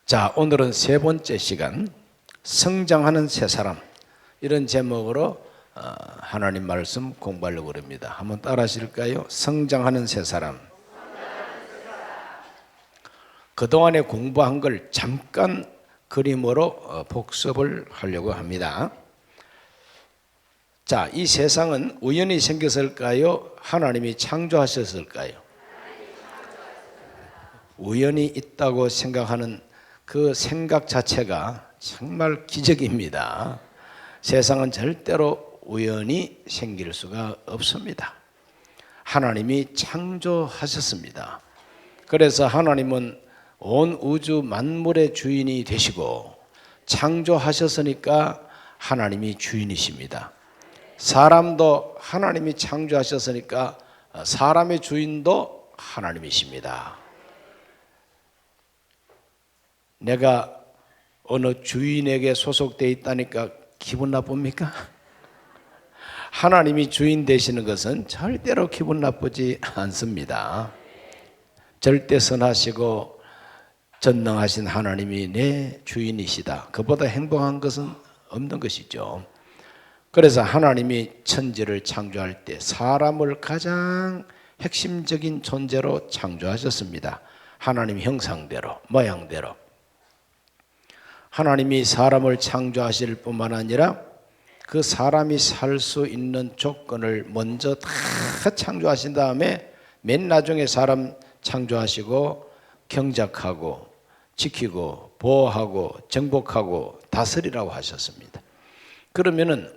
자, 오늘은 세 번째 시간, 성장하는 세 사람, 이런 제목으로 하나님 말씀 공부하려고 합니다. 한번 따라 하실까요? 성장하는 세 사람. 그동안에 공부한 걸 잠깐 그림으로 복습을 하려고 합니다. 자, 이 세상은 우연히 생겼을까요? 하나님이 창조하셨을까요? 우연히 있다고 생각하는 그 생각 자체가 정말 기적입니다. 세상은 절대로 우연히 생길 수가 없습니다. 하나님이 창조하셨습니다. 그래서 하나님은 온 우주 만물의 주인이 되시고 창조하셨으니까 하나님이 주인이십니다. 사람도 하나님이 창조하셨으니까 사람의 주인도 하나님이십니다. 내가 어느 주인에게 소속되어 있다니까 기분 나쁩니까? 하나님이 주인 되시는 것은 절대로 기분 나쁘지 않습니다. 절대 선하시고 전능하신 하나님이 내 주인이시다. 그보다 행복한 것은 없는 것이죠. 그래서 하나님이 천지를 창조할 때 사람을 가장 핵심적인 존재로 창조하셨습니다. 하나님 형상대로, 모양대로. 하나님이 사람을 창조하실 뿐만 아니라 그 사람이 살 수 있는 조건을 먼저 다 창조하신 다음에 맨 나중에 사람 창조하시고 경작하고 지키고 보호하고 정복하고 다스리라고 하셨습니다. 그러면은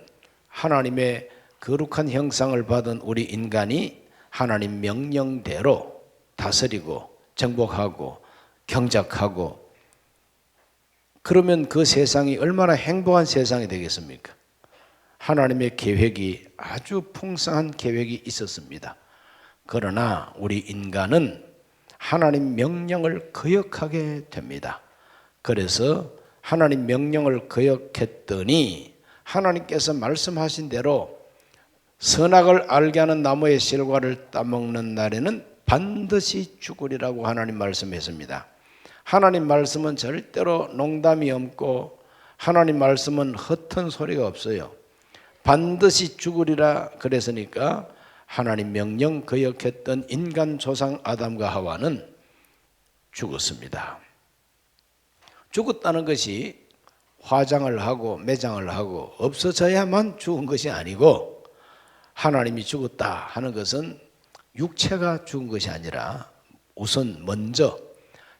하나님의 거룩한 형상을 받은 우리 인간이 하나님 명령대로 다스리고 정복하고 경작하고 그러면 그 세상이 얼마나 행복한 세상이 되겠습니까? 하나님의 계획이 아주 풍성한 계획이 있었습니다. 그러나 우리 인간은 하나님 명령을 거역하게 됩니다. 그래서 하나님 명령을 거역했더니 하나님께서 말씀하신 대로 선악을 알게 하는 나무의 실과를 따먹는 날에는 반드시 죽으리라고 하나님 말씀했습니다. 하나님 말씀은 절대로 농담이 없고 하나님 말씀은 허튼 소리가 없어요. 반드시 죽으리라 그랬으니까 하나님 명령 거역했던 인간 조상 아담과 하와는 죽었습니다. 죽었다는 것이 화장을 하고 매장을 하고 없어져야만 죽은 것이 아니고 하나님이 죽었다 하는 것은 육체가 죽은 것이 아니라 우선 먼저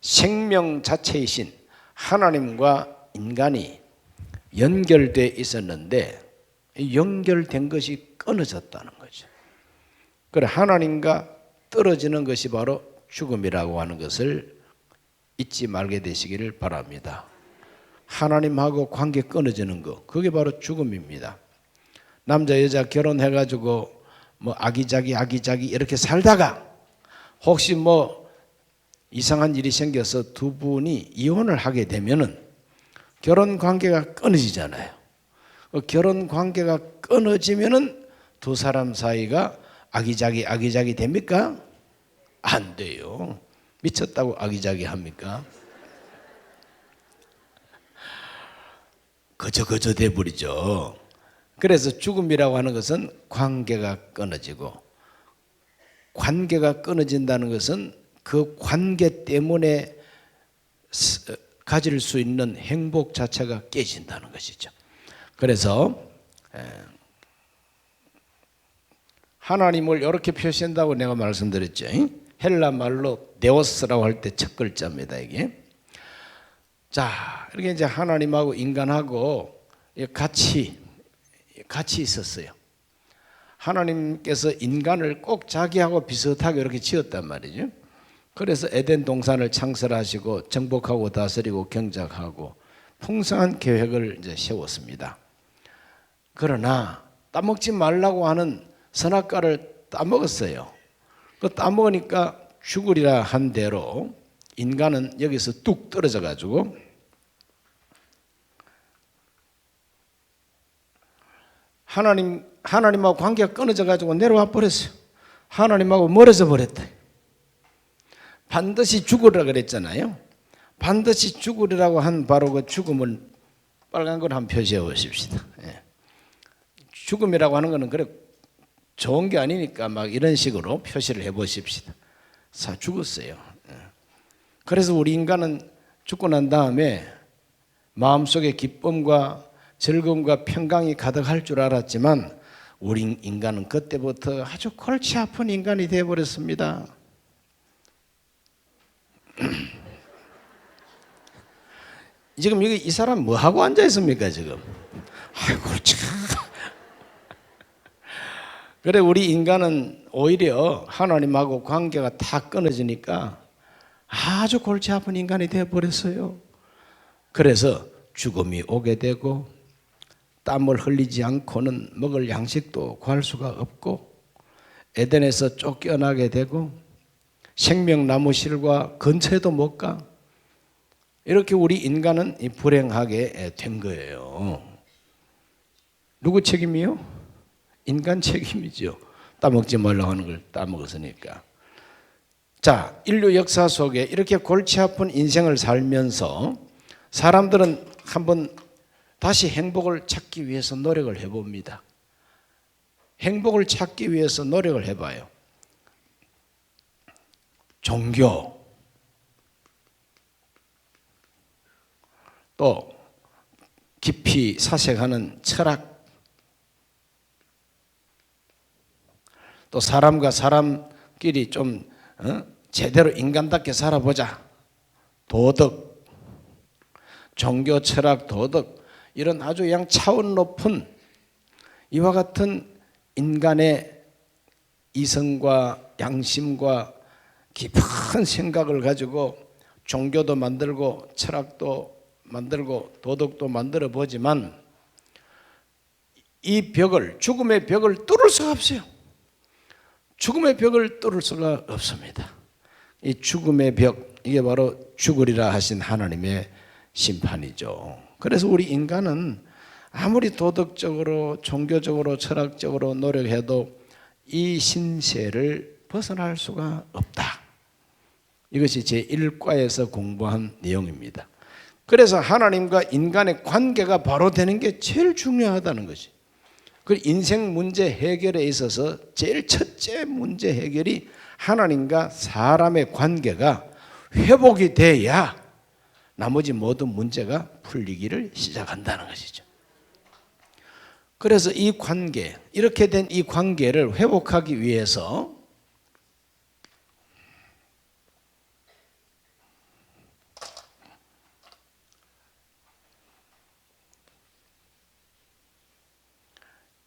생명 자체이신 하나님과 인간이 연결되어 있었는데 연결된 것이 끊어졌다는 거죠. 그래 하나님과 떨어지는 것이 바로 죽음이라고 하는 것을 잊지 말게 되시기를 바랍니다. 하나님하고 관계 끊어지는 것, 그게 바로 죽음입니다. 남자 여자 결혼해가지고 뭐 아기자기 이렇게 살다가 혹시 뭐 이상한 일이 생겨서 두 분이 이혼을 하게 되면은 결혼 관계가 끊어지잖아요. 결혼 관계가 끊어지면은 두 사람 사이가 아기자기 됩니까? 안 돼요. 미쳤다고 아기자기 합니까? 거저 돼버리죠. 그래서 죽음이라고 하는 것은 관계가 끊어지고 관계가 끊어진다는 것은 그 관계 때문에 가질 수 있는 행복 자체가 깨진다는 것이죠. 그래서 하나님을 이렇게 표시한다고 내가 말씀드렸죠. 헬라 말로 데오스라고 할 때 첫 글자입니다. 이게. 자, 이렇게 이제 하나님하고 인간하고 같이 있었어요. 하나님께서 인간을 꼭 자기하고 비슷하게 이렇게 지었단 말이죠. 그래서 에덴 동산을 창설하시고 정복하고 다스리고 경작하고 풍성한 계획을 이제 세웠습니다. 그러나 따먹지 말라고 하는 선악과를 따먹었어요. 그 따먹으니까 죽으리라 한 대로 인간은 여기서 뚝 떨어져 가지고 하나님하고 관계가 끊어져 가지고 내려와 버렸어요. 하나님하고 멀어져 버렸다. 반드시 죽으라 그랬잖아요. 반드시 죽으리라고 한 바로 그 죽음을 빨간 걸 한번 표시해 보십시다. 예. 죽음이라고 하는 것은 그래 좋은 게 아니니까 막 이런 식으로 표시를 해 보십시다. 죽었어요. 예. 그래서 우리 인간은 죽고 난 다음에 마음속에 기쁨과 즐거움과 평강이 가득할 줄 알았지만 우리 인간은 그때부터 아주 골치 아픈 인간이 되어버렸습니다. 지금 여기 이 사람 뭐 하고 앉아 있습니까 지금? 아이고 골치가. 그래 우리 인간은 오히려 하나님하고 관계가 다 끊어지니까 아주 골치 아픈 인간이 되어버렸어요. 그래서 죽음이 오게 되고 땀을 흘리지 않고는 먹을 양식도 구할 수가 없고 에덴에서 쫓겨나게 되고 생명나무실과 근처에도 못 가. 이렇게 우리 인간은 불행하게 된 거예요. 누구 책임이요? 인간 책임이죠. 따먹지 말라고 하는 걸 따먹었으니까. 자, 인류 역사 속에 이렇게 골치 아픈 인생을 살면서 사람들은 한번 다시 행복을 찾기 위해서 노력을 해봅니다. 행복을 찾기 위해서 노력을 해봐요. 종교, 또 깊이 사색하는 철학, 또 사람과 사람끼리 좀 제대로 인간답게 살아보자. 도덕, 종교, 철학, 도덕 이런 아주 양 차원 높은 이와 같은 인간의 이성과 양심과 깊은 생각을 가지고 종교도 만들고 철학도 만들고 도덕도 만들어 보지만 이 벽을, 죽음의 벽을 뚫을 수가 없어요. 죽음의 벽을 뚫을 수가 없습니다. 이 죽음의 벽, 이게 바로 죽으리라 하신 하나님의 심판이죠. 그래서 우리 인간은 아무리 도덕적으로 종교적으로 철학적으로 노력해도 이 신세를 벗어날 수가 없다. 이것이 제1과에서 공부한 내용입니다. 그래서 하나님과 인간의 관계가 바로 되는 게 제일 중요하다는 것이. 그 인생 문제 해결에 있어서 제일 첫째 문제 해결이 하나님과 사람의 관계가 회복이 돼야 나머지 모든 문제가 풀리기를 시작한다는 것이죠. 그래서 이 관계, 이렇게 된 이 관계를 회복하기 위해서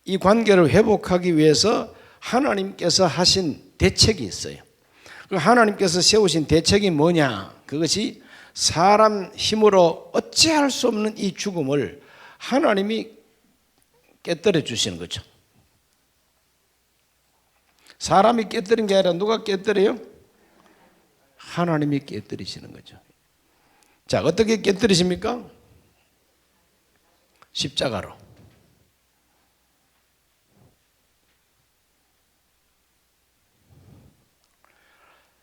이 관계를 회복하기 위해서 하나님께서 하신 대책이 있어요. 그 하나님께서 세우신 대책이 뭐냐? 그것이 사람 힘으로 어찌할 수 없는 이 죽음을 하나님이 깨뜨려 주시는 거죠. 사람이 깨뜨린 게 아니라 누가 깨뜨려요? 하나님이 깨뜨리시는 거죠. 자, 어떻게 깨뜨리십니까? 십자가로.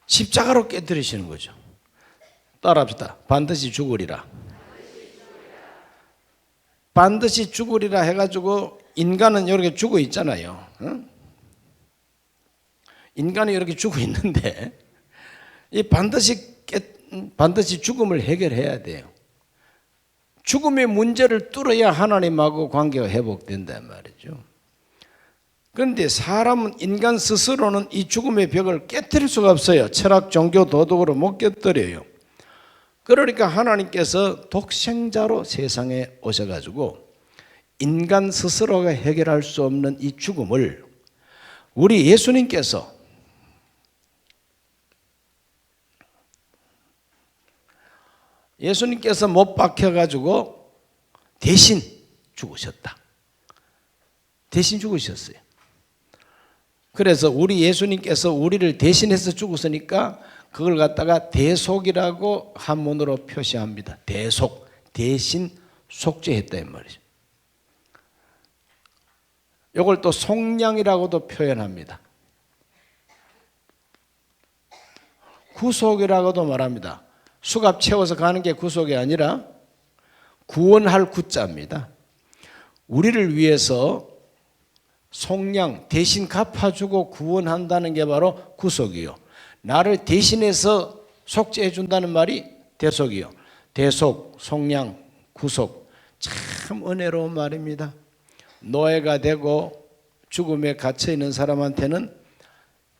십자가로 깨뜨리시는 거죠. 따라합시다. 반드시 죽으리라. 반드시 죽으리라 해가지고 인간은 이렇게 죽어 있잖아요. 인간이 이렇게 죽어 있는데 이 반드시 죽음을 해결해야 돼요. 죽음의 문제를 뚫어야 하나님하고 관계가 회복된단 말이죠. 그런데 사람은 인간 스스로는 이 죽음의 벽을 깨뜨릴 수가 없어요. 철학, 종교, 도덕으로 못 깨뜨려요. 그러니까 하나님께서 독생자로 세상에 오셔가지고 인간 스스로가 해결할 수 없는 이 죽음을 우리 예수님께서 못 박혀가지고 대신 죽으셨다. 대신 죽으셨어요. 그래서 우리 예수님께서 우리를 대신해서 죽으시니까 그걸 갖다가 대속이라고 한문으로 표시합니다. 대속, 대신 속죄했다 이 말이죠. 이걸 또 속량이라고도 표현합니다. 구속이라고도 말합니다. 수갑 채워서 가는 게 구속이 아니라 구원할 구자입니다. 우리를 위해서 속량 대신 갚아주고 구원한다는 게 바로 구속이요. 나를 대신해서 속죄해 준다는 말이 대속이요. 대속, 속량, 구속, 참 은혜로운 말입니다. 노예가 되고 죽음에 갇혀 있는 사람한테는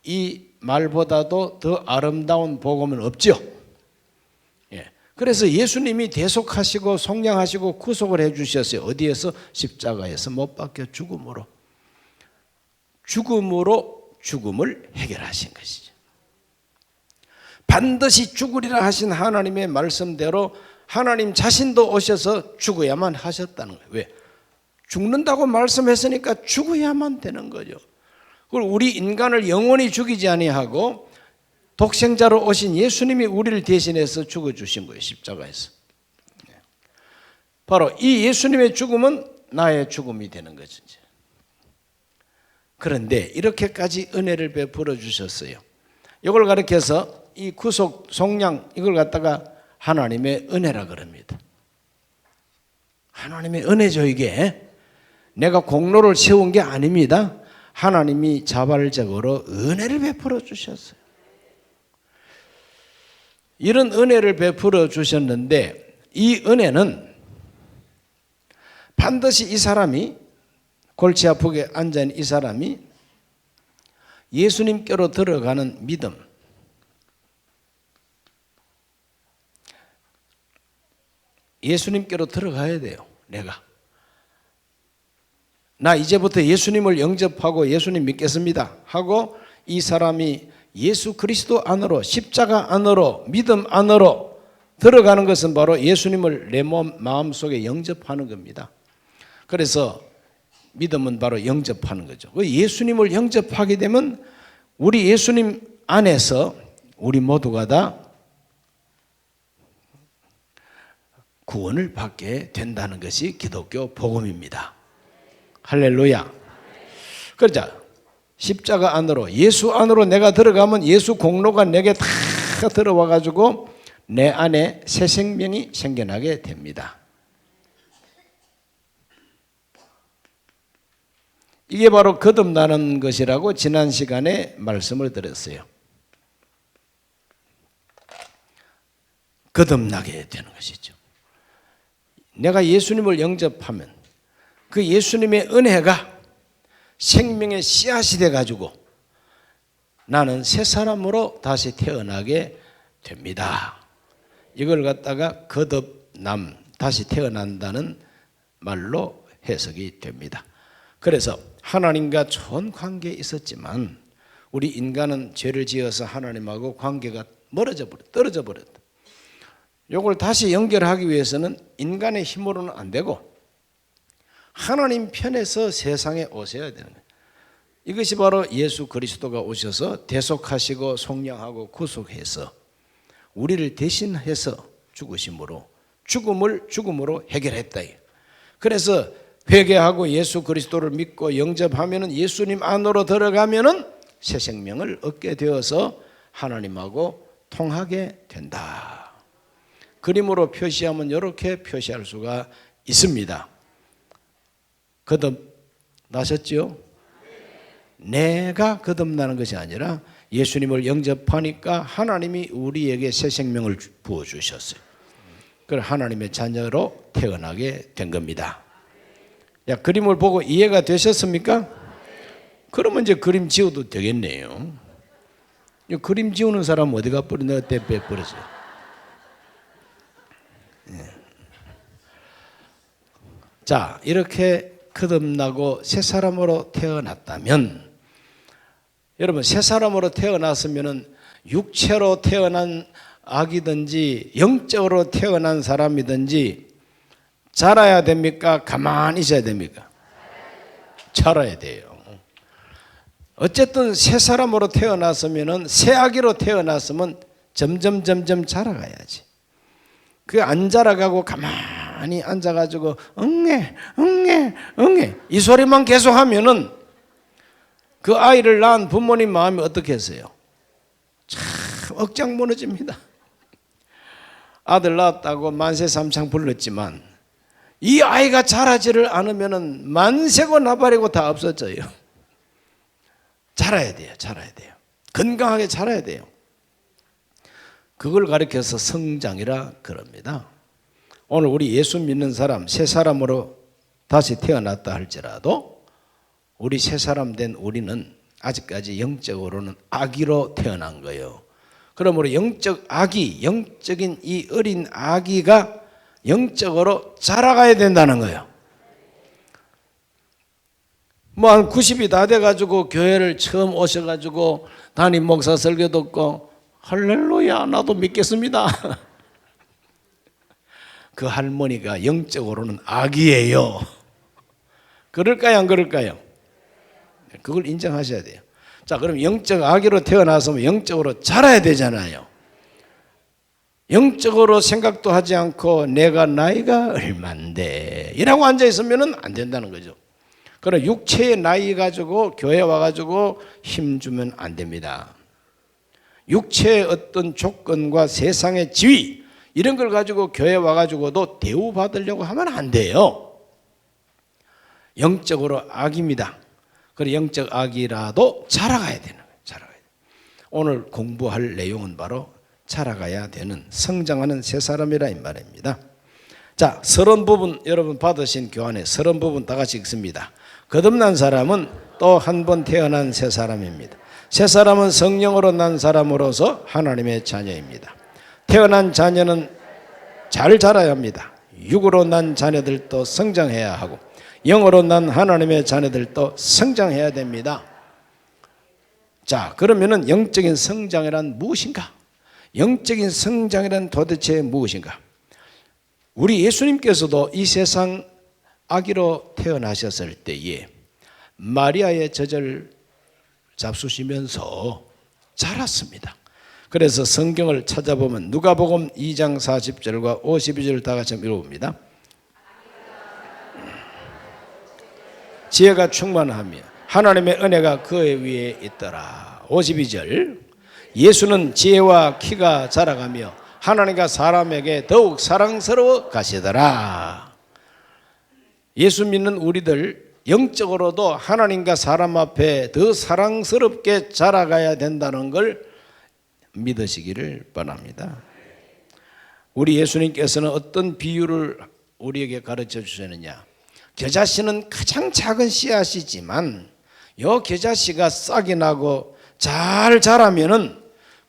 이 말보다도 더 아름다운 복음은 없죠. 그래서 예수님이 대속하시고 속량하시고 구속을 해주셨어요. 어디에서? 십자가에서 못 박혀 죽음으로. 죽음으로 죽음을 해결하신 것이죠. 반드시 죽으리라 하신 하나님의 말씀대로 하나님 자신도 오셔서 죽어야만 하셨다는 거예요. 왜? 죽는다고 말씀했으니까 죽어야만 되는 거죠. 그리고 우리 인간을 영원히 죽이지 아니하고 독생자로 오신 예수님이 우리를 대신해서 죽어주신 거예요. 십자가에서. 바로 이 예수님의 죽음은 나의 죽음이 되는 거죠. 그런데 이렇게까지 은혜를 베풀어 주셨어요. 이걸 가리켜서 이 구속, 속량 이걸 갖다가 하나님의 은혜라 그럽니다. 하나님의 은혜죠 이게. 내가 공로를 세운 게 아닙니다. 하나님이 자발적으로 은혜를 베풀어 주셨어요. 이런 은혜를 베풀어 주셨는데 이 은혜는 반드시 이 사람이 골치 아프게 앉아있는 이 사람이 예수님께로 들어가는 믿음, 예수님께로 들어가야 돼요. 나 이제부터 예수님을 영접하고 예수님 믿겠습니다 하고 이 사람이 예수 그리스도 안으로, 십자가 안으로, 믿음 안으로 들어가는 것은 바로 예수님을 내 마음속에 영접하는 겁니다. 그래서 믿음은 바로 영접하는 거죠. 예수님을 영접하게 되면 우리 예수님 안에서 우리 모두가 다 구원을 받게 된다는 것이 기독교 복음입니다. 할렐루야. 그러자 십자가 안으로, 예수 안으로 내가 들어가면 예수 공로가 내게 다 들어와 가지고 내 안에 새 생명이 생겨나게 됩니다. 이게 바로 거듭나는 것이라고 지난 시간에 말씀을 드렸어요. 거듭나게 되는 것이죠. 내가 예수님을 영접하면 그 예수님의 은혜가 생명의 씨앗이 돼가지고 나는 새 사람으로 다시 태어나게 됩니다. 이걸 갖다가 거듭남, 다시 태어난다는 말로 해석이 됩니다. 그래서 하나님과 좋은 관계에 있었지만 우리 인간은 죄를 지어서 하나님하고 관계가 떨어져 버렸다. 이걸 다시 연결하기 위해서는 인간의 힘으로는 안 되고 하나님 편에서 세상에 오셔야 되는 거예요. 이것이 바로 예수 그리스도가 오셔서 대속하시고 속량하고 구속해서 우리를 대신해서 죽으심으로 죽음을 죽음으로 해결했다. 그래서 회개하고 예수 그리스도를 믿고 영접하면은 예수님 안으로 들어가면은 새 생명을 얻게 되어서 하나님하고 통하게 된다. 그림으로 표시하면 이렇게 표시할 수가 있습니다. 거듭나셨죠? 내가 거듭나는 것이 아니라 예수님을 영접하니까 하나님이 우리에게 새 생명을 부어주셨어요. 그래서 하나님의 자녀로 태어나게 된 겁니다. 야, 그림을 보고 이해가 되셨습니까? 그러면 이제 그림 지워도 되겠네요. 그림 지우는 사람 어디 가버려? 내가 빼버렸어요. 자, 이렇게 거듭나고 새 사람으로 태어났다면, 여러분 새 사람으로 태어났으면은 육체로 태어난 아기든지 영적으로 태어난 사람이든지 자라야 됩니까? 가만히 있어야 됩니까? 자라야 돼요. 어쨌든 새 사람으로 태어났으면은 새 아기로 태어났으면 점점 자라가야지. 그 안 자라가고 가만히 앉아가지고 응애 이 소리만 계속하면은 그 아이를 낳은 부모님 마음이 어떻겠어요? 참 억장 무너집니다. 아들 낳았다고 만세삼창 불렀지만 이 아이가 자라지를 않으면 만세고 나발이고 다 없어져요. 자라야 돼요. 자라야 돼요. 건강하게 자라야 돼요. 그걸 가리켜서 성장이라 그럽니다. 오늘 우리 예수 믿는 사람, 새 사람으로 다시 태어났다 할지라도 우리 새 사람 된 우리는 아직까지 영적으로는 아기로 태어난 거예요. 그러므로 영적 아기, 영적인 이 어린 아기가 영적으로 자라가야 된다는 거예요. 뭐 한 90이 다 돼가지고 교회를 처음 오셔가지고 담임 목사 설교 듣고 할렐루야 나도 믿겠습니다. 그 할머니가 영적으로는 아기예요. 그럴까요 안 그럴까요? 그걸 인정하셔야 돼요. 자, 그럼 영적 아기로 태어나서 영적으로 자라야 되잖아요. 영적으로 생각도 하지 않고 내가 나이가 얼만데 이라고 앉아있으면 안 된다는 거죠. 그럼 육체의 나이 가지고 교회 와가지고 힘주면 안 됩니다. 육체의 어떤 조건과 세상의 지위 이런 걸 가지고 교회 와가지고도 대우받으려고 하면 안 돼요. 영적으로 악입니다. 그리고 영적 악이라도 자라가야 되는 거예요. 자라가야 돼요. 오늘 공부할 내용은 바로 자라가야 되는 성장하는 새 사람이라 이 말입니다. 자, 30부분 여러분 받으신 교환에 30부분 다 같이 읽습니다. 거듭난 사람은 또 한 번 태어난 새 사람입니다. 새 사람은 성령으로 난 사람으로서 하나님의 자녀입니다. 태어난 자녀는 잘 자라야 합니다. 육으로 난 자녀들도 성장해야 하고 영으로 난 하나님의 자녀들도 성장해야 됩니다. 자, 그러면은 영적인 성장이란 무엇인가? 영적인 성장이란 도대체 무엇인가? 우리 예수님께서도 이 세상 아기로 태어나셨을 때에 마리아의 젖을 잡수시면서 자랐습니다. 그래서 성경을 찾아보면 누가복음 2장 40절과 52절 다 같이 읽어봅니다. 지혜가 충만하며 하나님의 은혜가 그 위에 있더라. 52절 예수는 지혜와 키가 자라가며 하나님과 사람에게 더욱 사랑스러워 가시더라. 예수 믿는 우리들 영적으로도 하나님과 사람 앞에 더 사랑스럽게 자라가야 된다는 걸 믿으시기를 바랍니다. 우리 예수님께서는 어떤 비유를 우리에게 가르쳐 주셨느냐? 겨자씨는 가장 작은 씨앗이지만 이 겨자씨가 싹이 나고 잘 자라면은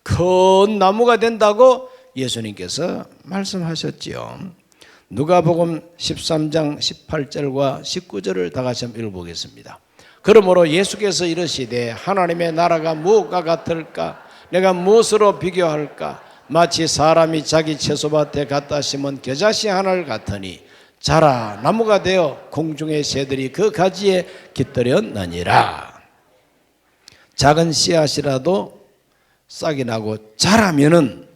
큰 나무가 된다고 예수님께서 말씀하셨지요. 누가복음 13장 18절과 19절을 다 같이 한번 읽어보겠습니다. 그러므로 예수께서 이르시되 하나님의 나라가 무엇과 같을까? 내가 무엇으로 비교할까? 마치 사람이 자기 채소밭에 갖다 심은 겨자씨 하나를 같으니 자라 나무가 되어 공중의 새들이 그 가지에 깃들였느니라. 작은 씨앗이라도 싹이 나고 자라면은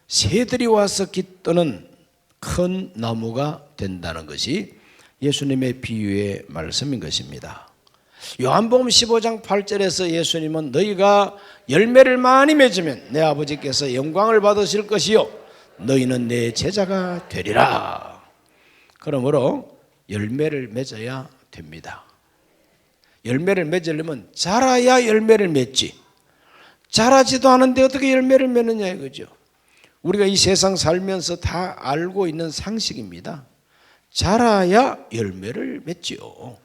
새들이 와서 깃드는 큰 나무가 된다는 것이 예수님의 비유의 말씀인 것입니다. 요한복음 15장 8절에서 예수님은 너희가 열매를 많이 맺으면 내 아버지께서 영광을 받으실 것이요 너희는 내 제자가 되리라. 그러므로 열매를 맺어야 됩니다. 열매를 맺으려면 자라야 열매를 맺지. 자라지도 않은데 어떻게 열매를 맺느냐 이거죠. 우리가 이 세상 살면서 다 알고 있는 상식입니다. 자라야 열매를 맺지요.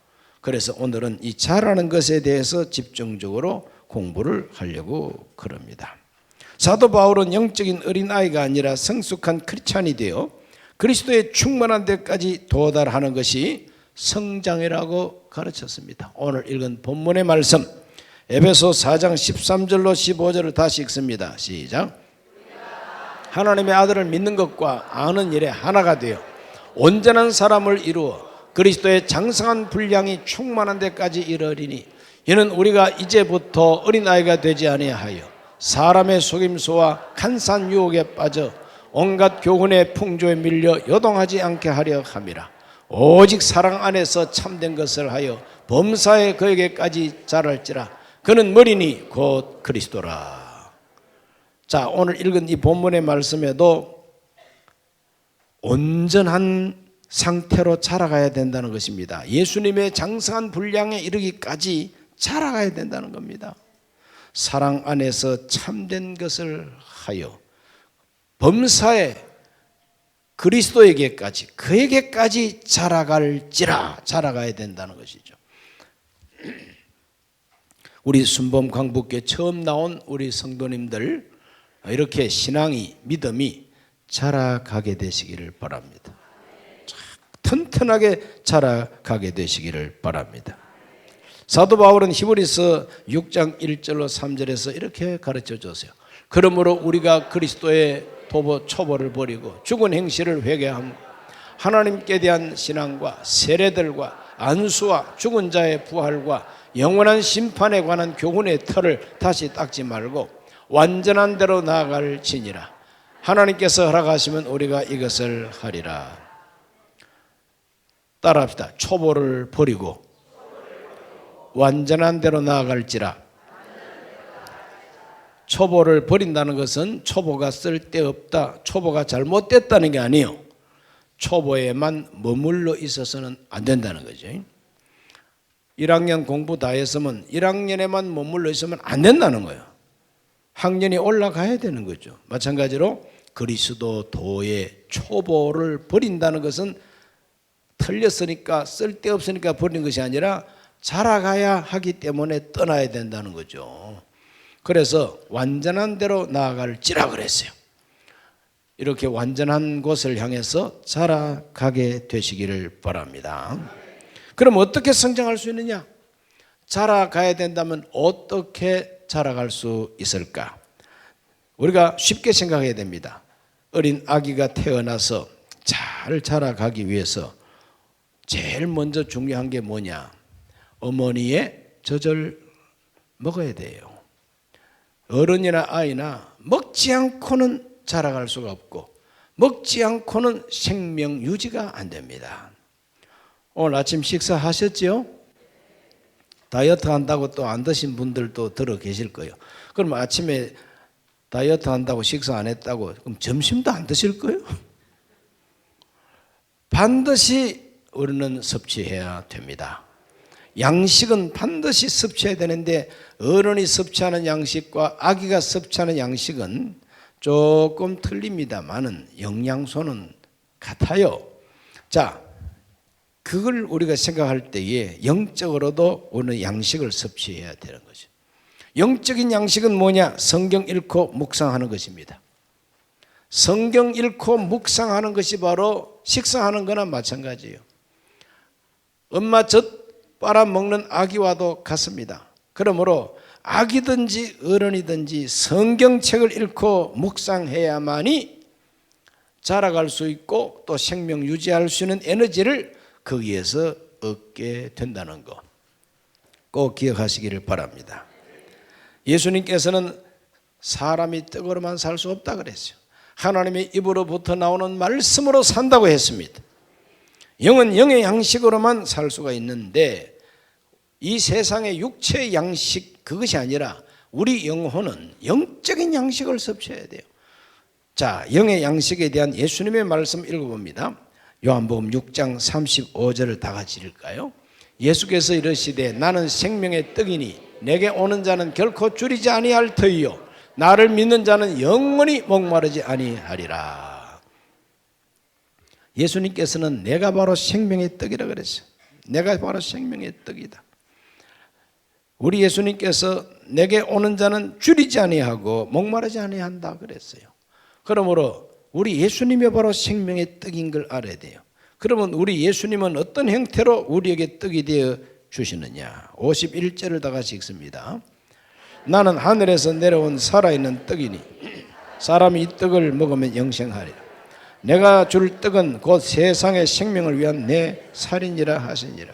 그래서 오늘은 이 자라는 것에 대해서 집중적으로 공부를 하려고 그럽니다. 사도 바울은 영적인 어린아이가 아니라 성숙한 크리스찬이 되어 그리스도의 충만한 데까지 도달하는 것이 성장이라고 가르쳤습니다. 오늘 읽은 본문의 말씀 에베소 4장 13절로 15절을 다시 읽습니다. 시작. 하나님의 아들을 믿는 것과 아는 일에 하나가 되어 온전한 사람을 이루어 그리스도의 장성한 분량이 충만한 데까지 이르리니 이는 우리가 이제부터 어린아이가 되지 아니하여 사람의 속임수와 간사한 유혹에 빠져 온갖 교훈의 풍조에 밀려 요동하지 않게 하려 함이라. 오직 사랑 안에서 참된 것을 하여 범사에 그에게까지 자랄지라. 그는 머리니 곧 그리스도라. 자, 오늘 읽은 이 본문의 말씀에도 온전한 상태로 자라가야 된다는 것입니다. 예수님의 장성한 분량에 이르기까지 자라가야 된다는 겁니다. 사랑 안에서 참된 것을 하여 범사에 그리스도에게까지 그에게까지 자라갈지라 자라가야 된다는 것이죠. 우리 순범 광복교회 처음 나온 우리 성도님들 이렇게 신앙이 믿음이 자라가게 되시기를 바랍니다. 튼튼하게 자라가게 되시기를 바랍니다. 사도 바울은 히브리서 6장 1절로 3절에서 이렇게 가르쳐 줬어요. 그러므로 우리가 그리스도의 도보 초보를 버리고 죽은 행실을 회개하며 하나님께 대한 신앙과 세례들과 안수와 죽은 자의 부활과 영원한 심판에 관한 교훈의 틀을 다시 닦지 말고 완전한 대로 나아갈지니라. 하나님께서 허락하시면 우리가 이것을 하리라. 따라합시다. 초보를 버리고 완전한 대로 나아갈지라. 초보를 버린다는 것은 초보가 쓸데없다, 초보가 잘못됐다는 게 아니에요. 초보에만 머물러 있어서는 안 된다는 거죠. 1학년 공부 다 했으면 1학년에만 머물러 있으면 안 된다는 거예요. 학년이 올라가야 되는 거죠. 마찬가지로 그리스도 도의 초보를 버린다는 것은 틀렸으니까 쓸데없으니까 버리는 것이 아니라 자라가야 하기 때문에 떠나야 된다는 거죠. 그래서 완전한 대로 나아갈지라 그랬어요. 이렇게 완전한 곳을 향해서 자라가게 되시기를 바랍니다. 그럼 어떻게 성장할 수 있느냐? 자라가야 된다면 어떻게 자라갈 수 있을까? 우리가 쉽게 생각해야 됩니다. 어린 아기가 태어나서 잘 자라가기 위해서 제일 먼저 중요한 게 뭐냐? 어머니의 젖을 먹어야 돼요. 어른이나 아이나 먹지 않고는 자라갈 수가 없고 먹지 않고는 생명 유지가 안 됩니다. 오늘 아침 식사하셨지요? 다이어트 한다고 또 안 드신 분들도 들어 계실 거예요. 그럼 아침에 다이어트 한다고 식사 안 했다고 그럼 점심도 안 드실 거예요? 반드시 우리는 섭취해야 됩니다. 양식은 반드시 섭취해야 되는데 어른이 섭취하는 양식과 아기가 섭취하는 양식은 조금 틀립니다만은 영양소는 같아요. 자, 그걸 우리가 생각할 때에 영적으로도 우리는 양식을 섭취해야 되는 거죠. 영적인 양식은 뭐냐? 성경 읽고 묵상하는 것입니다. 성경 읽고 묵상하는 것이 바로 식사하는 거나 마찬가지예요. 엄마 젖 빨아먹는 아기와도 같습니다. 그러므로 아기든지 어른이든지 성경책을 읽고 묵상해야만이 자라갈 수 있고 또 생명 유지할 수 있는 에너지를 거기에서 얻게 된다는 거 꼭 기억하시기를 바랍니다. 예수님께서는 사람이 떡으로만 살 수 없다 그랬어요. 하나님의 입으로부터 나오는 말씀으로 산다고 했습니다. 영은 영의 양식으로만 살 수가 있는데 이 세상의 육체의 양식 그것이 아니라 우리 영혼은 영적인 양식을 섭취해야 돼요. 자, 영의 양식에 대한 예수님의 말씀 읽어봅니다. 요한복음 6장 35절을 다 같이 읽을까요? 예수께서 이르시되 나는 생명의 떡이니 내게 오는 자는 결코 줄이지 아니할 터이요 나를 믿는 자는 영원히 목마르지 아니하리라. 예수님께서는 내가 바로 생명의 떡이라 그랬어요. 내가 바로 생명의 떡이다. 우리 예수님께서 내게 오는 자는 줄이지 아니하고 목마르지 아니한다 그랬어요. 그러므로 우리 예수님이 바로 생명의 떡인 걸 알아야 돼요. 그러면 우리 예수님은 어떤 형태로 우리에게 떡이 되어 주시느냐? 51절을 다 같이 읽습니다. 나는 하늘에서 내려온 살아있는 떡이니 사람이 이 떡을 먹으면 영생하리라. 내가 줄 떡은 곧 세상의 생명을 위한 내 살이니라 하시니라.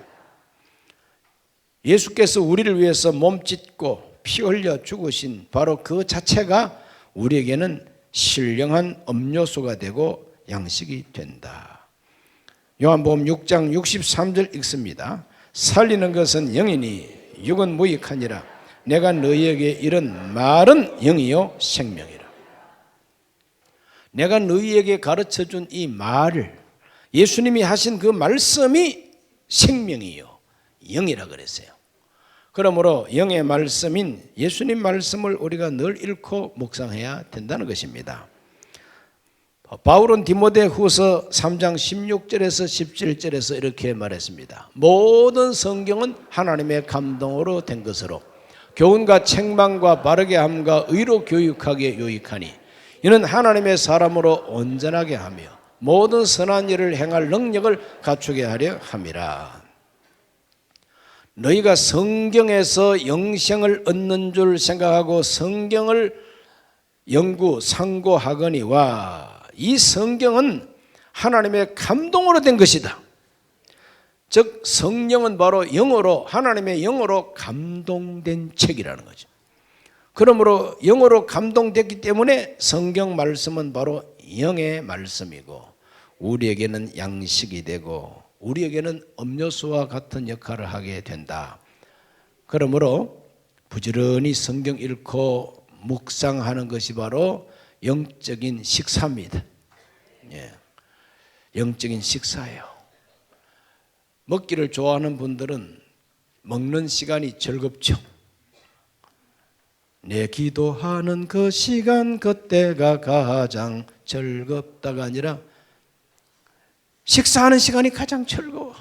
예수께서 우리를 위해서 몸짓고 피 흘려 죽으신 바로 그 자체가 우리에게는 신령한 음료수가 되고 양식이 된다. 요한복음 6장 63절 읽습니다. 살리는 것은 영이니 육은 무익하니라. 내가 너희에게 이런 말은 영이요 생명이라. 내가 너희에게 가르쳐준 이 말, 예수님이 하신 그 말씀이 생명이요 영이라 그랬어요. 그러므로 영의 말씀인 예수님 말씀을 우리가 늘 읽고 묵상해야 된다는 것입니다. 바울은 디모데후서 3장 16절에서 17절에서 이렇게 말했습니다. 모든 성경은 하나님의 감동으로 된 것으로 교훈과 책망과 바르게 함과 의로 교육하기에 유익하니 이는 하나님의 사람으로 온전하게 하며 모든 선한 일을 행할 능력을 갖추게 하려 함이라. 너희가 성경에서 영생을 얻는 줄 생각하고 성경을 연구 상고하거니와 이 성경은 하나님의 감동으로 된 것이다. 즉 성령은 바로 영어로 하나님의 영어로 감동된 책이라는 거죠. 그러므로 영어로 감동됐기 때문에 성경 말씀은 바로 영의 말씀이고 우리에게는 양식이 되고 우리에게는 음료수와 같은 역할을 하게 된다. 그러므로 부지런히 성경 읽고 묵상하는 것이 바로 영적인 식사입니다. 예. 영적인 식사예요. 먹기를 좋아하는 분들은 먹는 시간이 즐겁죠. 내 기도하는 그 시간 그때가 가장 즐겁다가 아니라 식사하는 시간이 가장 즐거워.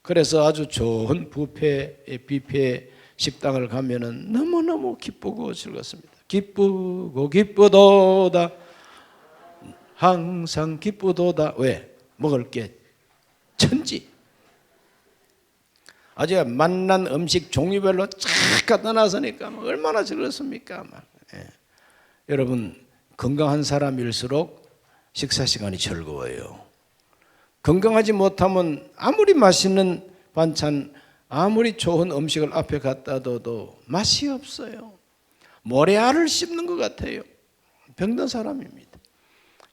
그래서 아주 좋은 뷔페 식당을 가면은 너무너무 기쁘고 즐겁습니다. 기쁘고 기쁘도다 항상 기쁘도다. 왜? 먹을 게 천지. 아주 맛난 음식 종류별로 쫙 갖다 놨으니까 얼마나 즐겁습니까? 예. 여러분 건강한 사람일수록 식사 시간이 즐거워요. 건강하지 못하면 아무리 맛있는 반찬, 아무리 좋은 음식을 앞에 갖다 둬도 맛이 없어요. 모래알을 씹는 것 같아요. 병든 사람입니다.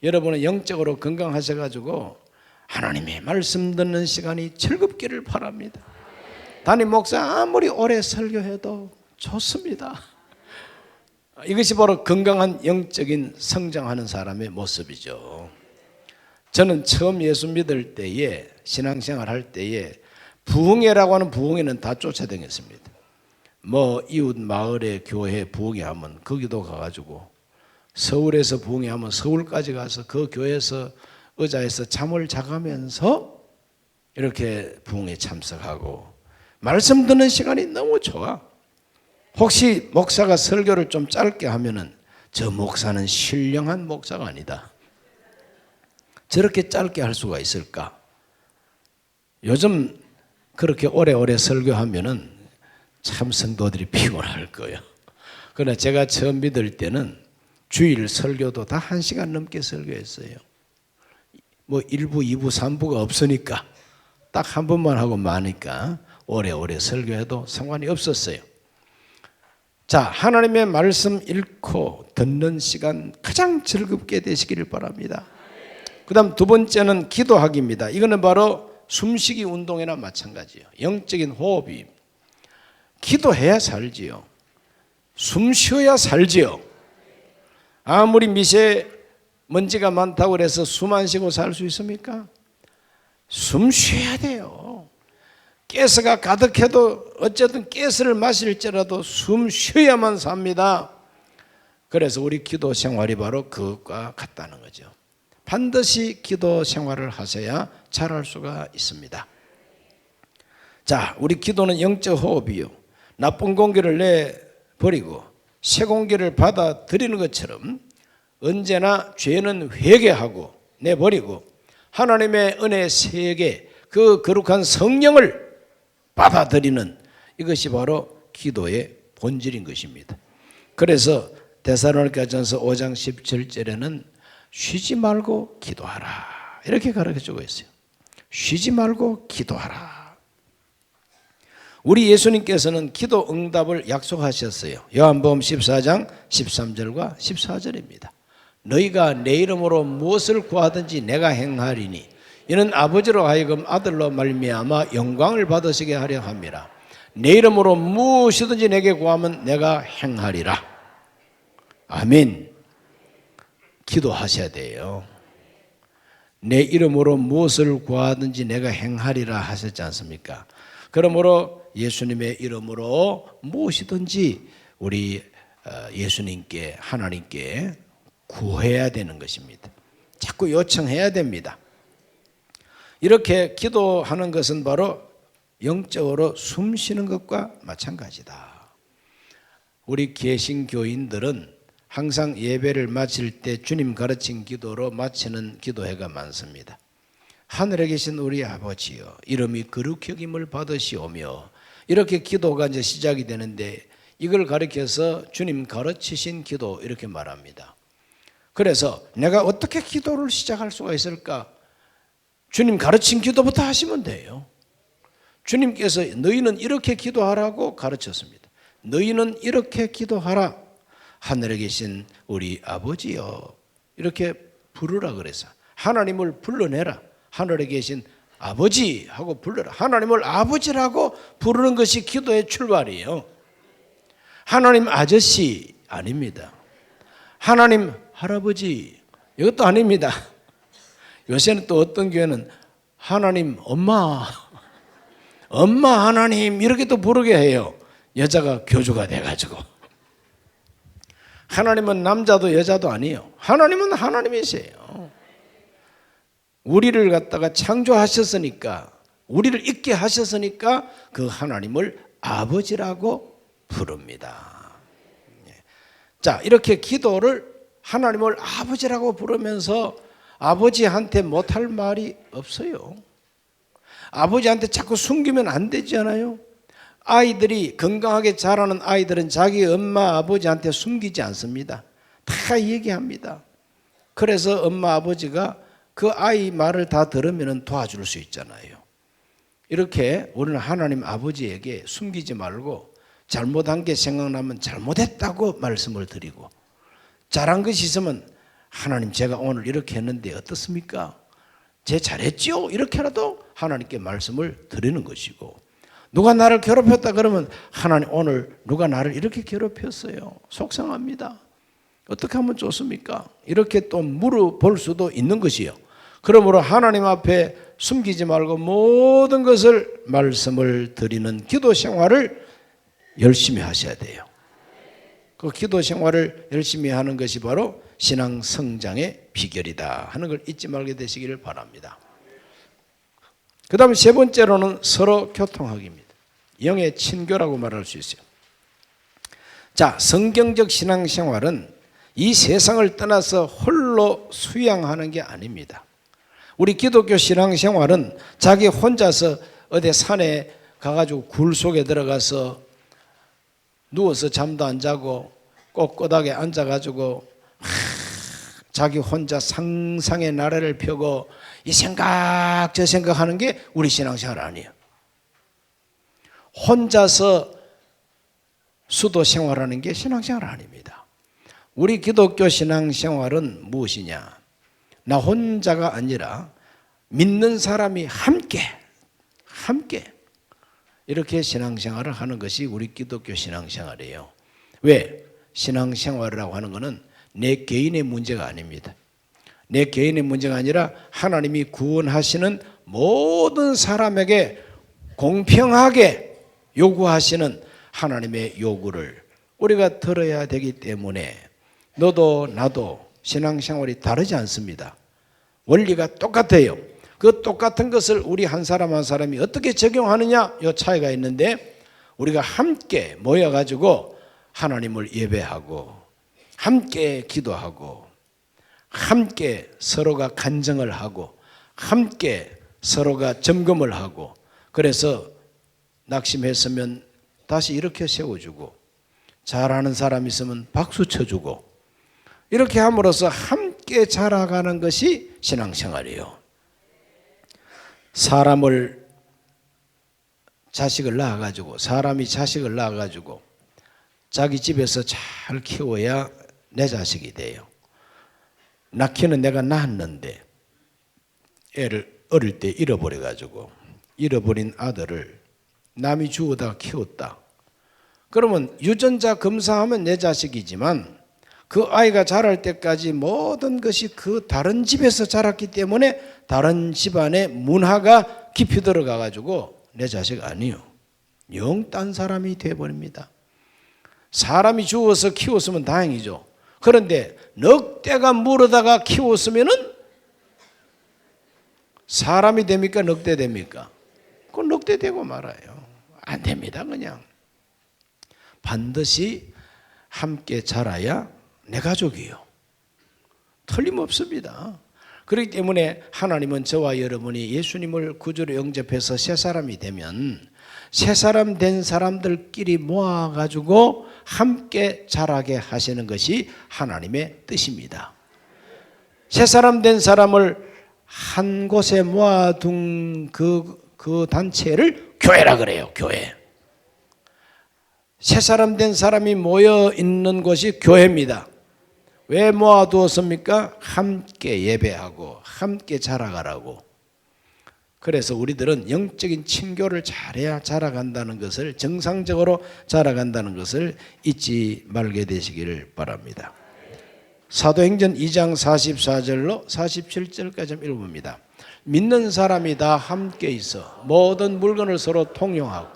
여러분은 영적으로 건강하셔가지고 하나님의 말씀 듣는 시간이 즐겁기를 바랍니다. 담임 목사 아무리 오래 설교해도 좋습니다. 이것이 바로 건강한 영적인 성장하는 사람의 모습이죠. 저는 처음 예수 믿을 때에 신앙생활 할 때에 부흥회라고 하는 부흥회는 다 쫓아다녔습니다. 이웃 마을에 교회 부흥회하면 거기도 가가지고 서울에서 부흥회하면 서울까지 가서 그 교회에서 의자에서 잠을 자가면서 이렇게 부흥회에 참석하고 말씀 듣는 시간이 너무 좋아. 혹시 목사가 설교를 좀 짧게 하면은 저 목사는 신령한 목사가 아니다. 저렇게 짧게 할 수가 있을까? 요즘 그렇게 오래오래 설교하면은 참 성도들이 피곤할 거예요. 그러나 제가 처음 믿을 때는 주일 설교도 다 1시간 넘게 설교했어요. 1부, 2부, 3부가 없으니까 딱 한 번만 하고 마니까 오래오래 설교해도 상관이 없었어요. 자, 하나님의 말씀 읽고 듣는 시간 가장 즐겁게 되시기를 바랍니다. 그 다음 두 번째는 기도하기입니다. 이거는 바로 숨쉬기 운동이나 마찬가지예요. 영적인 호흡이. 기도해야 살지요. 숨 쉬어야 살지요. 아무리 미세먼지가 많다고 해서 숨 안 쉬고 살 수 있습니까? 숨 쉬어야 돼요. 가스가 가득해도 어쨌든 가스를 마실지라도 숨 쉬어야만 삽니다. 그래서 우리 기도 생활이 바로 그것과 같다는 거죠. 반드시 기도 생활을 하셔야 잘할 수가 있습니다. 자, 우리 기도는 영적 호흡이요. 나쁜 공기를 내버리고 새 공기를 받아들이는 것처럼 언제나 죄는 회개하고 내버리고 하나님의 은혜 세계 그 거룩한 성령을 받아들이는 이것이 바로 기도의 본질인 것입니다. 그래서 데살로니가전서 5장 17절에는 쉬지 말고 기도하라 이렇게 가르쳐주고 있어요. 쉬지 말고 기도하라. 우리 예수님께서는 기도 응답을 약속하셨어요. 요한복음 14장 13절과 14절입니다. 너희가 내 이름으로 무엇을 구하든지 내가 행하리니 이는 아버지로 하여금 아들로 말미암아 영광을 받으시게 하려 함이라. 내 이름으로 무엇이든지 내게 구하면 내가 행하리라. 아멘. 기도하셔야 돼요. 내 이름으로 무엇을 구하든지 내가 행하리라 하셨지 않습니까? 그러므로 예수님의 이름으로 무엇이든지 우리 예수님께, 하나님께 구해야 되는 것입니다. 자꾸 요청해야 됩니다. 이렇게 기도하는 것은 바로 영적으로 숨 쉬는 것과 마찬가지다. 우리 개신교인들은 항상 예배를 마칠 때 주님 가르친 기도로 마치는 기도회가 많습니다. 하늘에 계신 우리 아버지여, 이름이 거룩히 여김을 받으시오며, 이렇게 기도가 이제 시작이 되는데 이걸 가르쳐서 주님 가르치신 기도 이렇게 말합니다. 그래서 내가 어떻게 기도를 시작할 수가 있을까? 주님 가르친 기도부터 하시면 돼요. 주님께서 너희는 이렇게 기도하라고 가르쳤습니다. 너희는 이렇게 기도하라. 하늘에 계신 우리 아버지여, 이렇게 부르라 그래서 하나님을 불러내라. 하늘에 계신 아버지 하고 불러라. 하나님을 아버지라고 부르는 것이 기도의 출발이에요. 하나님 아저씨 아닙니다. 하나님 할아버지 이것도 아닙니다. 요새는 또 어떤 교회는 하나님 엄마 하나님 이렇게 또 부르게 해요. 여자가 교주가 돼가지고. 하나님은 남자도 여자도 아니에요. 하나님은 하나님이세요. 우리를 갖다가 창조하셨으니까, 우리를 있게 하셨으니까 그 하나님을 아버지라고 부릅니다. 자, 이렇게 기도를 하나님을 아버지라고 부르면서 아버지한테 못할 말이 없어요. 아버지한테 자꾸 숨기면 안 되잖아요. 아이들이 건강하게 자라는 아이들은 자기 엄마 아버지한테 숨기지 않습니다. 다 얘기합니다. 그래서 엄마 아버지가 그 아이 말을 다 들으면 도와줄 수 있잖아요. 이렇게 우리는 하나님 아버지에게 숨기지 말고 잘못한 게 생각나면 잘못했다고 말씀을 드리고, 잘한 것이 있으면 하나님 제가 오늘 이렇게 했는데 어떻습니까? 제 잘했죠? 이렇게라도 하나님께 말씀을 드리는 것이고, 누가 나를 괴롭혔다 그러면 하나님 오늘 누가 나를 이렇게 괴롭혔어요. 속상합니다. 어떻게 하면 좋습니까? 이렇게 또 물어볼 수도 있는 것이요. 그러므로 하나님 앞에 숨기지 말고 모든 것을 말씀을 드리는 기도 생활을 열심히 하셔야 돼요. 그 기도 생활을 열심히 하는 것이 바로 신앙 성장의 비결이다 하는 걸 잊지 말게 되시기를 바랍니다. 그 다음에 세 번째로는 서로 교통하기입니다. 영의 친교라고 말할 수 있어요. 자, 성경적 신앙생활은 이 세상을 떠나서 홀로 수양하는 게 아닙니다. 우리 기독교 신앙생활은 자기 혼자서 어디 산에 가가지고 굴 속에 들어가서 누워서 잠도 안 자고 꼿꼿하게 앉아가지고 자기 혼자 상상의 나래를 펴고 이 생각 저 생각하는 게 우리 신앙생활 아니에요. 혼자서 수도 생활하는 게 신앙생활 아닙니다. 우리 기독교 신앙생활은 무엇이냐? 나 혼자가 아니라 믿는 사람이 함께 이렇게 신앙생활을 하는 것이 우리 기독교 신앙생활이에요. 왜? 신앙생활이라고 하는 것은 내 개인의 문제가 아닙니다. 내 개인의 문제가 아니라 하나님이 구원하시는 모든 사람에게 공평하게 요구하시는 하나님의 요구를 우리가 들어야 되기 때문에 너도 나도 신앙생활이 다르지 않습니다. 원리가 똑같아요. 그 똑같은 것을 우리 한 사람 한 사람이 어떻게 적용하느냐 이 차이가 있는데, 우리가 함께 모여가지고 하나님을 예배하고 함께 기도하고 함께 서로가 간증을 하고 함께 서로가 점검을 하고, 그래서 낙심했으면 다시 이렇게 세워주고 잘하는 사람 있으면 박수 쳐주고, 이렇게 함으로써 함께 자라가는 것이 신앙생활이에요. 사람이 자식을 낳아가지고 자기 집에서 잘 키워야 내 자식이 돼요. 낳기는 내가 낳았는데 애를 어릴 때 잃어버려가지고 잃어버린 아들을 남이 주워다 키웠다. 그러면 유전자 검사하면 내 자식이지만 그 아이가 자랄 때까지 모든 것이 그 다른 집에서 자랐기 때문에 다른 집안의 문화가 깊이 들어가 가지고 내 자식 아니요, 영 딴 사람이 돼버립니다. 사람이 주어서 키웠으면 다행이죠. 그런데 넉대가 물어다가 키웠으면은 사람이 됩니까? 넉대 됩니까? 그건 넉대 되고 말아요. 안 됩니다. 그냥 반드시 함께 자라야 내 가족이요, 틀림없습니다. 그렇기 때문에 하나님은 저와 여러분이 예수님을 구주로 영접해서 새 사람이 되면 새 사람 된 사람들끼리 모아가지고 함께 자라게 하시는 것이 하나님의 뜻입니다. 새 사람 된 사람을 한 곳에 모아둔 그 단체를 교회라 그래요. 교회. 새 사람 된 사람이 모여 있는 곳이 교회입니다. 왜 모아두었습니까? 함께 예배하고 함께 자라가라고. 그래서 우리들은 영적인 친교를 잘해야 자라간다는 것을, 정상적으로 자라간다는 것을 잊지 말게 되시기를 바랍니다. 사도행전 2장 44절로 47절까지 읽어봅니다. 믿는 사람이 다 함께 있어 모든 물건을 서로 통용하고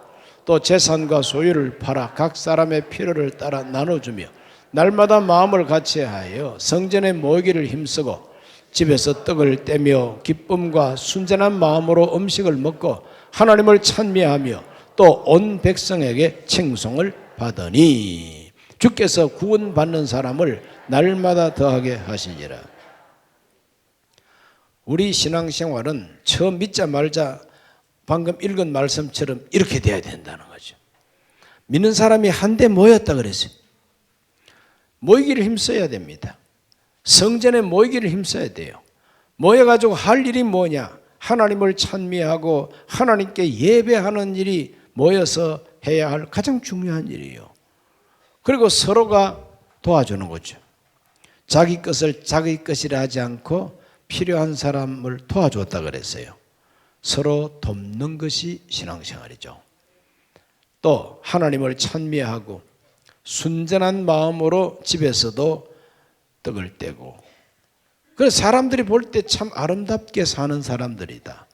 또 재산과 소유를 팔아 각 사람의 필요를 따라 나눠주며 날마다 마음을 같이하여 성전에 모이기를 힘쓰고 집에서 떡을 떼며 기쁨과 순전한 마음으로 음식을 먹고 하나님을 찬미하며 또 온 백성에게 칭송을 받으니 주께서 구원받는 사람을 날마다 더하게 하시니라. 우리 신앙생활은 처음 믿자 말자 방금 읽은 말씀처럼 이렇게 돼야 된다는 거죠. 믿는 사람이 한데 모였다 그랬어요. 모이기를 힘써야 됩니다. 성전에 모이기를 힘써야 돼요. 모여가지고 할 일이 뭐냐? 하나님을 찬미하고 하나님께 예배하는 일이 모여서 해야 할 가장 중요한 일이에요. 그리고 서로가 도와주는 거죠. 자기 것을 자기 것이라 하지 않고 필요한 사람을 도와줬다 그랬어요. 서로 돕는 것이 신앙생활이죠. 또 하나님을 찬미하고 순전한 마음으로 집에서도 떡을 떼고, 그래서 사람들이 볼 때 참 아름답게 사는 사람들이다,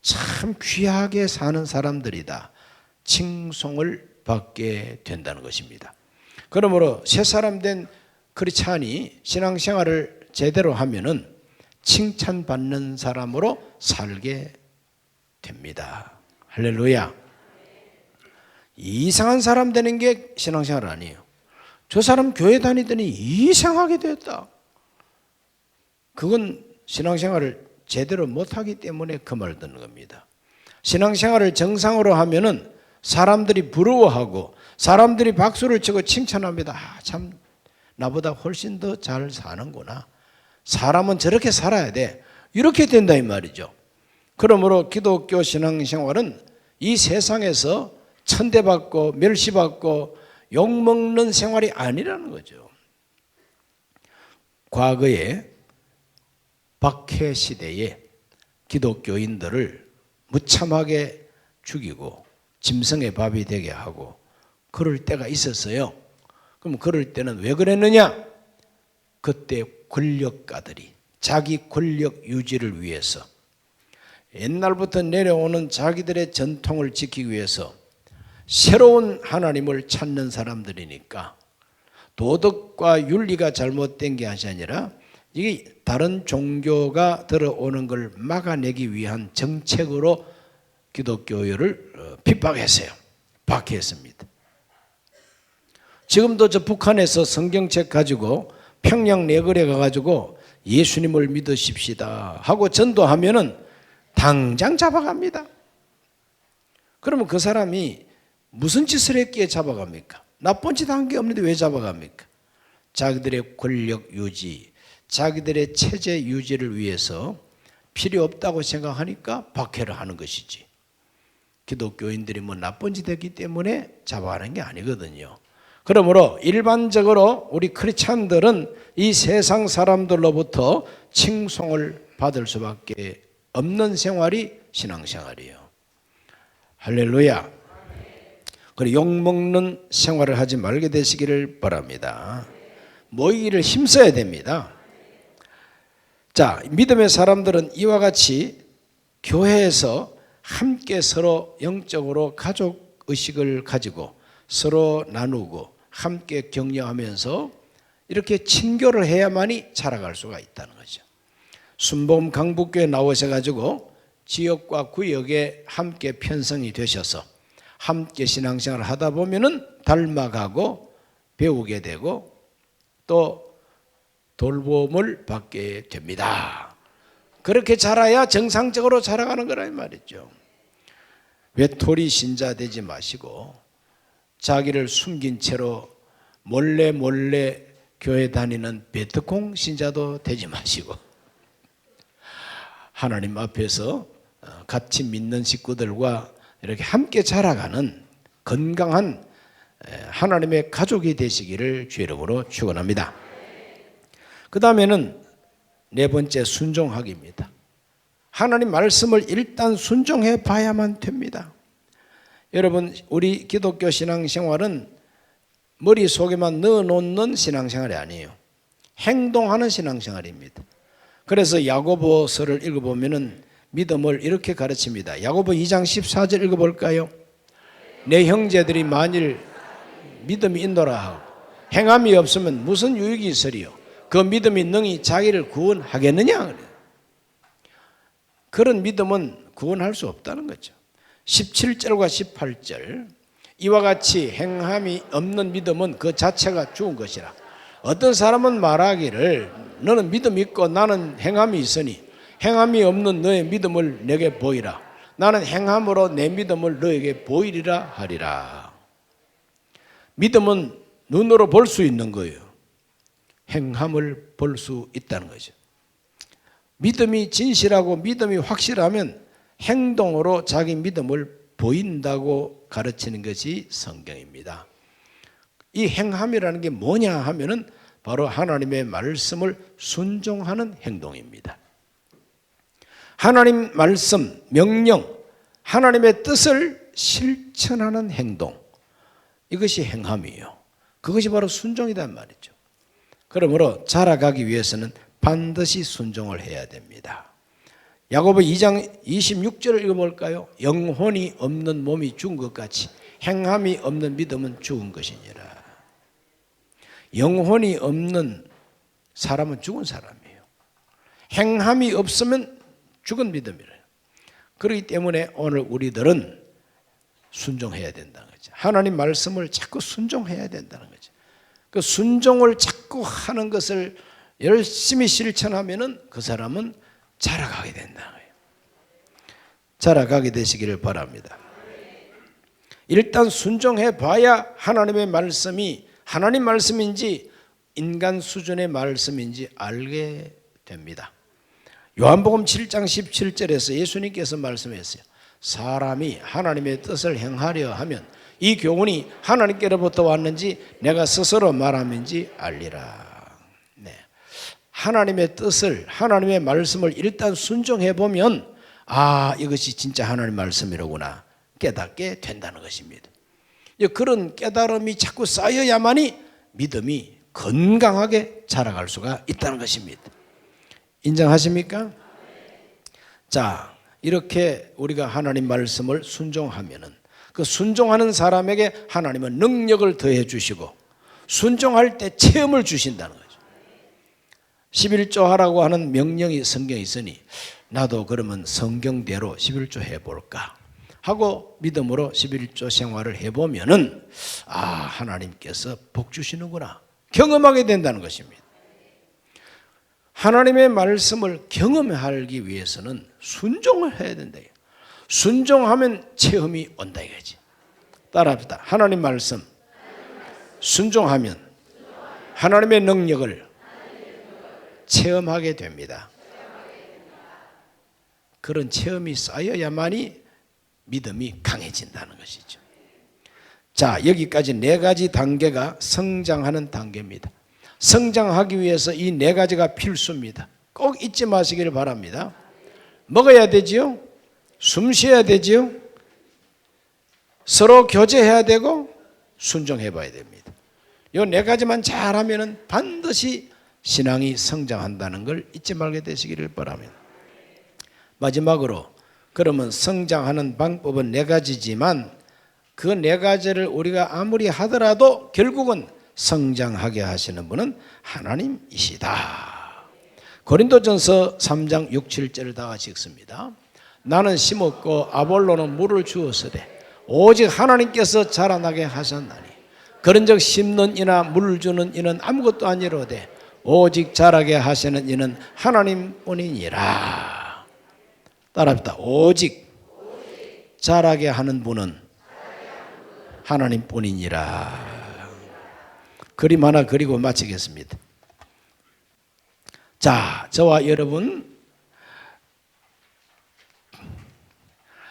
참 귀하게 사는 사람들이다, 칭송을 받게 된다는 것입니다. 그러므로 새 사람 된 크리스찬이 신앙생활을 제대로 하면은 칭찬받는 사람으로 살게 됩니다. 할렐루야. 이상한 사람 되는 게 신앙생활 아니에요. 저 사람 교회 다니더니 이상하게 됐다. 그건 신앙생활을 제대로 못하기 때문에 그 말을 듣는 겁니다. 신앙생활을 정상으로 하면은 사람들이 부러워하고 사람들이 박수를 치고 칭찬합니다. 아, 참 나보다 훨씬 더 잘 사는구나. 사람은 저렇게 살아야 돼. 이렇게 된다 이 말이죠. 그러므로 기독교 신앙생활은 이 세상에서 천대받고 멸시받고 욕먹는 생활이 아니라는 거죠. 과거에 박해 시대에 기독교인들을 무참하게 죽이고 짐승의 밥이 되게 하고 그럴 때가 있었어요. 그럼 그럴 때는 왜 그랬느냐? 그때 권력가들이 자기 권력 유지를 위해서 옛날부터 내려오는 자기들의 전통을 지키기 위해서 새로운 하나님을 찾는 사람들이니까 도덕과 윤리가 잘못된 게 아니라 이게 다른 종교가 들어오는 걸 막아내기 위한 정책으로 기독교를 핍박했어요. 박해했습니다. 지금도 저 북한에서 성경책 가지고 평양 내거래 가가지고 예수님을 믿으십시다 하고 전도하면은 당장 잡아갑니다. 그러면 그 사람이 무슨 짓을 했기에 잡아갑니까? 나쁜 짓 한 게 없는데 왜 잡아갑니까? 자기들의 권력 유지, 자기들의 체제 유지를 위해서 필요 없다고 생각하니까 박해를 하는 것이지. 기독교인들이 뭐 나쁜 짓 했기 때문에 잡아가는 게 아니거든요. 그러므로 일반적으로 우리 크리스찬들은 이 세상 사람들로부터 칭송을 받을 수밖에 없는 생활이 신앙생활이에요. 할렐루야. 그리고 욕먹는 생활을 하지 말게 되시기를 바랍니다. 모이기를 힘써야 됩니다. 자, 믿음의 사람들은 이와 같이 교회에서 함께 서로 영적으로 가족 의식을 가지고 서로 나누고 함께 격려하면서 이렇게 친교를 해야만이 자라갈 수가 있다는 거죠. 순복음 강북교회 나오셔가지고 지역과 구역에 함께 편성이 되셔서 함께 신앙생활을 하다 보면은 닮아가고 배우게 되고 또 돌봄을 받게 됩니다. 그렇게 자라야 정상적으로 자라가는 거라 이 말이죠. 외톨이 신자 되지 마시고 자기를 숨긴 채로 몰래 교회 다니는 베트콩 신자도 되지 마시고 하나님 앞에서 같이 믿는 식구들과 이렇게 함께 자라가는 건강한 하나님의 가족이 되시기를 주의 이름으로 축원합니다. 그 다음에는 네 번째 순종하기입니다. 하나님 말씀을 일단 순종해 봐야만 됩니다. 여러분, 우리 기독교 신앙생활은 머릿속에만 넣어놓는 신앙생활이 아니에요. 행동하는 신앙생활입니다. 그래서 야고보서를 읽어보면 믿음을 이렇게 가르칩니다. 야고보 2장 14절 읽어볼까요? 내 형제들이 만일 믿음이 있노라 하고 행함이 없으면 무슨 유익이 있으리요? 그 믿음이 능히 자기를 구원하겠느냐? 그런 믿음은 구원할 수 없다는 거죠. 17절과 18절 이와 같이 행함이 없는 믿음은 그 자체가 죽은 것이라. 어떤 사람은 말하기를 너는 믿음이 있고 나는 행함이 있으니 행함이 없는 너의 믿음을 내게 보이라. 나는 행함으로 내 믿음을 너에게 보이리라 하리라. 믿음은 눈으로 볼 수 있는 거예요. 행함을 볼 수 있다는 거죠. 믿음이 진실하고 믿음이 확실하면 행동으로 자기 믿음을 보인다고 가르치는 것이 성경입니다. 이 행함이라는 게 뭐냐 하면은 바로 하나님의 말씀을 순종하는 행동입니다. 하나님 말씀, 명령, 하나님의 뜻을 실천하는 행동, 이것이 행함이에요. 그것이 바로 순종이란 말이죠. 그러므로 자라가기 위해서는 반드시 순종을 해야 됩니다. 야고보 2장 26절을 읽어볼까요? 영혼이 없는 몸이 죽은 것 같이 행함이 없는 믿음은 죽은 것이니라. 영혼이 없는 사람은 죽은 사람이에요. 행함이 없으면 죽은 믿음이래요. 그렇기 때문에 오늘 우리들은 순종해야 된다는 거죠. 하나님 말씀을 자꾸 순종해야 된다는 거죠. 그 순종을 자꾸 하는 것을 열심히 실천하면은 그 사람은 자라가게 된다는 거예요. 자라가게 되시기를 바랍니다. 일단 순종해 봐야 하나님의 말씀이 하나님 말씀인지 인간 수준의 말씀인지 알게 됩니다. 요한복음 7장 17절에서 예수님께서 말씀했어요. 사람이 하나님의 뜻을 행하려 하면 이 교훈이 하나님께로부터 왔는지 내가 스스로 말함인지 알리라. 네. 하나님의 뜻을, 하나님의 말씀을 일단 순종해 보면 이것이 진짜 하나님 말씀이로구나 깨닫게 된다는 것입니다. 그런 깨달음이 자꾸 쌓여야만이 믿음이 건강하게 자라갈 수가 있다는 것입니다. 인정하십니까? 자, 이렇게 우리가 하나님 말씀을 순종하면은 그 순종하는 사람에게 하나님은 능력을 더해 주시고 순종할 때 체험을 주신다는 거죠. 11조 하라고 하는 명령이 성경에 있으니 나도 그러면 성경대로 11조 해볼까 하고 믿음으로 11조 생활을 해보면은 하나님께서 복 주시는구나 경험하게 된다는 것입니다. 하나님의 말씀을 경험하기 위해서는 순종을 해야 된다. 순종하면 체험이 온다 이거지. 따라합시다. 하나님 말씀 순종하면 하나님의 능력을 체험하게 됩니다. 그런 체험이 쌓여야만이 믿음이 강해진다는 것이죠. 자, 여기까지 네 가지 단계가 성장하는 단계입니다. 성장하기 위해서 이 네 가지가 필수입니다. 꼭 잊지 마시기를 바랍니다. 먹어야 되지요. 숨 쉬어야 되지요. 서로 교제해야 되고 순종해 봐야 됩니다. 요 네 가지만 잘하면은 반드시 신앙이 성장한다는 걸 잊지 말게 되시기를 바랍니다. 마지막으로 그러면 성장하는 방법은 네 가지지만 그 네 가지를 우리가 아무리 하더라도 결국은 성장하게 하시는 분은 하나님이시다. 고린도전서 3장 6, 7절을 다 같이 읽습니다. 나는 심었고 아볼로는 물을 주었으되 오직 하나님께서 자라나게 하셨나니 그런즉 심는 이나 물을 주는 이는 아무것도 아니로되 오직 자라게 하시는 이는 하나님뿐이니라. 따라합시다. 오직 자라게 하는 분은 하나님뿐이니라. 그림 하나 그리고 마치겠습니다. 자, 저와 여러분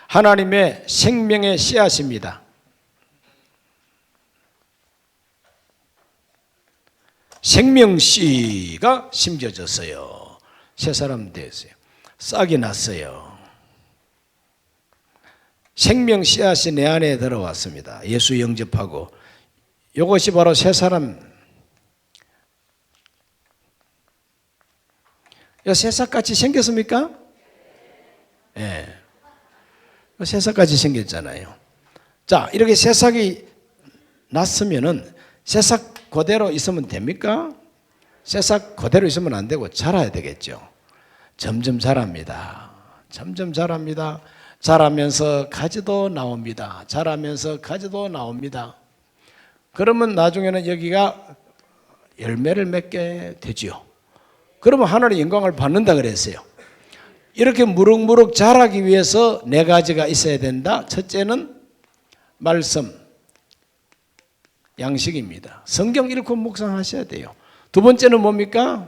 하나님의 생명의 씨앗입니다. 생명씨가 심겨졌어요. 새 사람 됐어요. 싹이 났어요. 생명 씨앗이 내 안에 들어왔습니다. 예수 영접하고 이것이 바로 새 사람. 새싹같이 생겼습니까? 예. 새싹같이 생겼잖아요. 자, 이렇게 새싹이 났으면은 새싹 그대로 있으면 됩니까? 새싹 그대로 있으면 안 되고 자라야 되겠죠. 점점 자랍니다. 점점 자랍니다. 자라면서 가지도 나옵니다. 자라면서 가지도 나옵니다. 그러면 나중에는 여기가 열매를 맺게 되지요. 그러면 하나님의 영광을 받는다 그랬어요. 이렇게 무럭무럭 자라기 위해서 네 가지가 있어야 된다. 첫째는 말씀, 양식입니다. 성경 읽고 묵상하셔야 돼요. 두 번째는 뭡니까?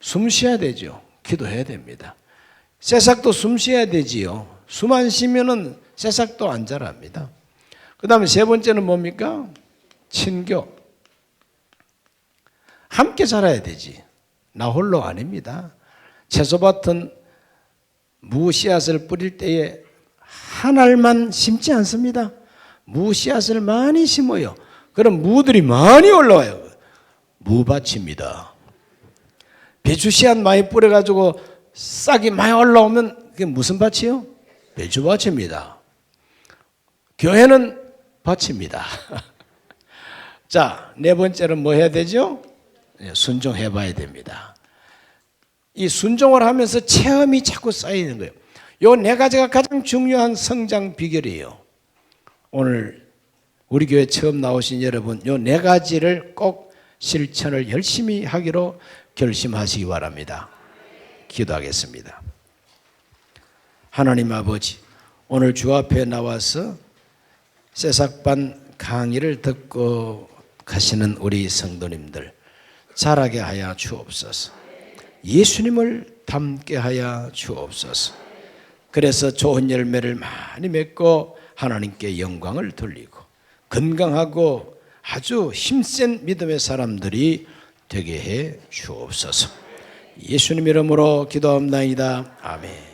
숨 쉬어야 되죠. 기도해야 됩니다. 새싹도 숨 쉬어야 되지요. 숨 안 쉬면은 새싹도 안 자랍니다. 그 다음에 세 번째는 뭡니까? 친교. 함께 자라야 되지. 나 홀로 아닙니다. 채소밭은 무 씨앗을 뿌릴 때에 한 알만 심지 않습니다. 무 씨앗을 많이 심어요. 그럼 무들이 많이 올라와요. 무밭입니다. 배추 씨앗 많이 뿌려가지고 싹이 많이 올라오면 그게 무슨 밭이요? 배추밭입니다. 교회는 밭입니다. 자, 네 번째는 뭐 해야 되죠? 순종해 봐야 됩니다. 이 순종을 하면서 체험이 자꾸 쌓이는 거예요. 요 네 가지가 가장 중요한 성장 비결이에요. 오늘 우리 교회 처음 나오신 여러분, 요 네 가지를 꼭 실천을 열심히 하기로 결심하시기 바랍니다. 기도하겠습니다. 하나님 아버지, 오늘 주 앞에 나와서 새싹반 강의를 듣고 가시는 우리 성도님들 자라게 하여 주옵소서. 예수님을 닮게 하여 주옵소서. 그래서 좋은 열매를 많이 맺고 하나님께 영광을 돌리고 건강하고 아주 힘센 믿음의 사람들이 되게 해 주옵소서. 예수님 이름으로 기도합나이다. 아멘.